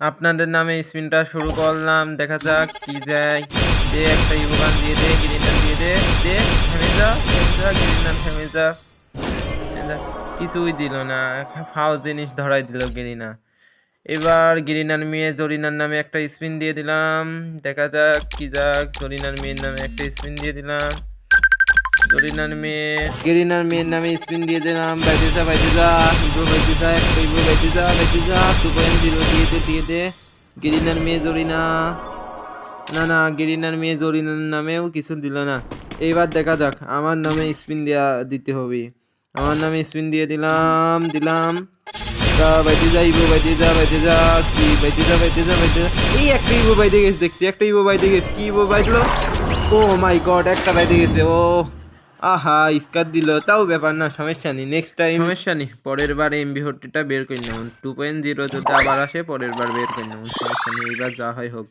আপনাদের নামে স্পিনটা শুরু করলাম, দেখা যাক কি যায়। দে একটা ইভোগান দিয়ে দে, গ্রিনার দিয়ে দে, দে থেমে যা, থেমে যা, গ্রিনার থেমে যা। কিছুই দিল না, ফাও জিনিস ধরাই দিল গ্রিনা। এবার গ্রিনার মেয়ে জরিনার নামে একটা স্পিন দিয়ে দিলাম, দেখা যাক কি যাক। জরিনার মেয়ের নামে একটা স্পিন দিয়ে দিলাম, জরিনার মেয়ের নামে স্পিন দিয়ে দিলাম। বাইতে যা, বাইতে যা, ইভো বাইতে যা, একটা ইভো বাইতে যা, বাইতে যা। 2.0 দিয়ে দে, দিয়ে দে। গ্রিনার মেয়ে জরিনা, না না, গ্রিনার মেয়ে জরিনার নামেও কিছু দিল না। এইবার দেখা যাক, আমার নামে স্পিন দিতে হবে। আমার নামে স্পিন দিয়ে দিলাম, দিলাম। বাইতে যা, ইভো বাইতে যা, বাইতে যা, কি বাইতে যা, বাইতে যা, বাইতে যা। এই একটা ইভো বাইতে গেছে, দেখছি একটা ইভো বাইতে গেছে। কি ইভো বাইতলো? ও মাই গড, একটা বাইতে গেছে। ও আহা, স্কার দিল, তাও ব্যাপার না, সমস্যা নেই। নেক্সট টাইম সমস্যা নেই, পরের বার এমবি40টা বের করে নেব। 2.0 যদি আবার আসে পরের বার বের করে নেব, সমস্যা নেই। এইবার যা হয় হোক।